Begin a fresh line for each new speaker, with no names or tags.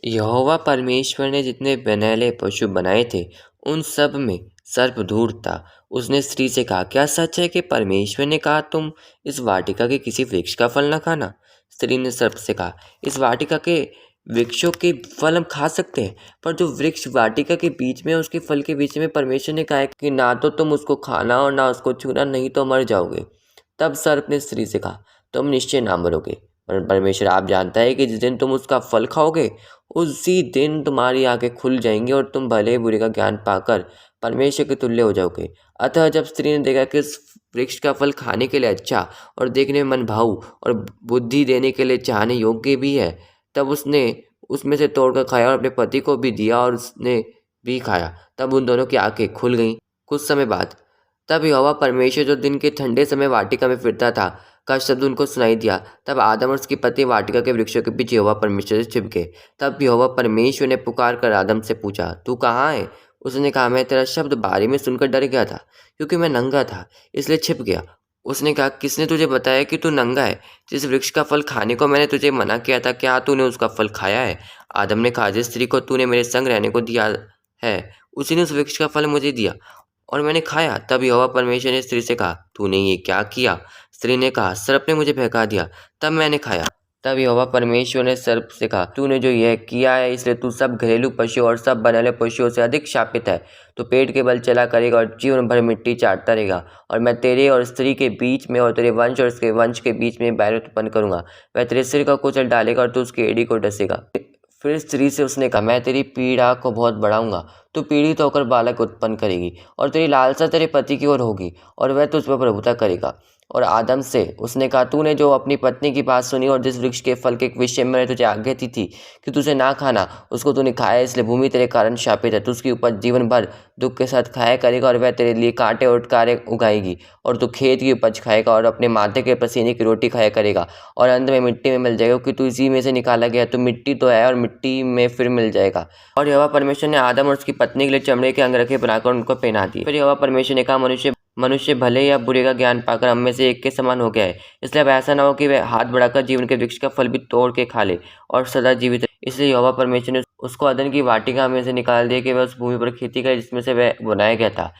यहोवा परमेश्वर ने जितने बनैले पशु बनाए थे उन सब में सर्प धूर्त था। उसने स्त्री से कहा, क्या सच है कि परमेश्वर ने कहा तुम इस वाटिका के किसी वृक्ष का फल न खाना? स्त्री ने सर्प से कहा, इस वाटिका के वृक्षों के फल हम खा सकते हैं, पर जो वृक्ष वाटिका के बीच में उसके फल के बीच में परमेश्वर ने कहा है कि ना तो तुम उसको खाना और ना उसको छूना, नहीं तो मर जाओगे। तब सर्प ने स्त्री से कहा, तुम निश्चय ना मरोगे, पर परमेश्वर आप जानता है कि जिस दिन तुम उसका फल खाओगे उसी दिन तुम्हारी आंखें खुल जाएंगी और तुम भले बुरे का ज्ञान पाकर परमेश्वर के तुल्य हो जाओगे। अतः जब स्त्री ने देखा कि इस वृक्ष का फल खाने के लिए अच्छा और देखने में मनभाऊ और बुद्धि देने के लिए चाहने योग्य भी है, तब उसने उसमें से तोड़कर खाया और अपने पति को भी दिया और उसने भी खाया। तब उन दोनों की आंखें खुल गईं। कुछ समय बाद तब यहोवा परमेश्वर जो दिन के ठंडे समय वाटिका में फिरता था का शब्द उनको सुनाई दिया। तब आदम और उसकी पत्नी वाटिका के वृक्षों के बीच यहोवा परमेश्वर से छिप गए। तब यहोवा परमेश्वर ने पुकार कर आदम से पूछा, तू कहाँ है? उसने कहा, मैं तेरा शब्द बारी में सुनकर डर गया था, क्योंकि मैं नंगा था, इसलिए छिप गया। उसने कहा, किसने तुझे बताया कि तू नंगा है? जिस वृक्ष का फल खाने को मैंने तुझे मना किया था, क्या तूने उसका फल खाया है? आदम ने कहा, जिस स्त्री को तूने मेरे संग रहने को दिया है उसी ने उस वृक्ष का फल मुझे दिया और मैंने खाया। तब यहोवा परमेश्वर ने स्त्री से कहा, तूने ये क्या किया? स्त्री ने कहा, सर्प ने मुझे बहका दिया, तब मैंने खाया। तब यहोवा परमेश्वर ने सर्प से कहा, तूने जो यह किया है इसलिए तू सब घरेलू पशु और सब बनैले पशुओं से अधिक शापित है। तू पेट के बल चला करेगा और जीवन भर मिट्टी चाटता रहेगा। और मैं तेरे और स्त्री के बीच में और तेरे वंश और उसके वंश के बीच में बैर उत्पन्न करूंगा। वह तेरे सिर का कुचल डालेगा और तू उसकी एड़ी को डसेगा। फिर स्त्री से उसने कहा, मैं तेरी पीड़ा को बहुत बढ़ाऊंगा, तू पीड़ित होकर बालक उत्पन्न करेगी और तेरी लालसा तेरे पति की ओर होगी और वह तुझ पर प्रभुता करेगा। और आदम से उसने कहा, तूने जो अपनी पत्नी की बात सुनी और जिस वृक्ष के फल के विषय में मैंने तुझे आज्ञा दी थी कि तुझे ना खाना, उसको तूने खाया, इसलिए भूमि तेरे कारण शापित है। तू उसकी उपज जीवन भर दुख के साथ खाया करेगा और वह तेरे लिए कांटे और कारे उगाएगी। और तू खेत की उपज खाएगा और अपने माथे के पसीने की रोटी खाया करेगा और अंत में मिट्टी में मिल जाएगा, क्योंकि तू इसी में से निकाला गया, तो मिट्टी तो है और मिट्टी में फिर मिल जाएगा। और यहोवा परमेश्वर ने आदम और उसकी पत्नी के लिए चमड़े के अंगरखे बनाकर उनको पहना दिए। फिर यहोवा परमेश्वर ने कहा, मनुष्य भले या बुरे का ज्ञान पाकर हम में से एक के समान हो गया है, इसलिए अब ऐसा न हो कि वह हाथ बढ़ाकर जीवन के वृक्ष का फल भी तोड़ के खा ले और सदा जीवित रहे। इसलिए यहोवा परमेश्वर ने उसको अदन की वाटिका में से निकाल दिया कि वह उस भूमि पर खेती करे जिसमें से वह बनाया गया था।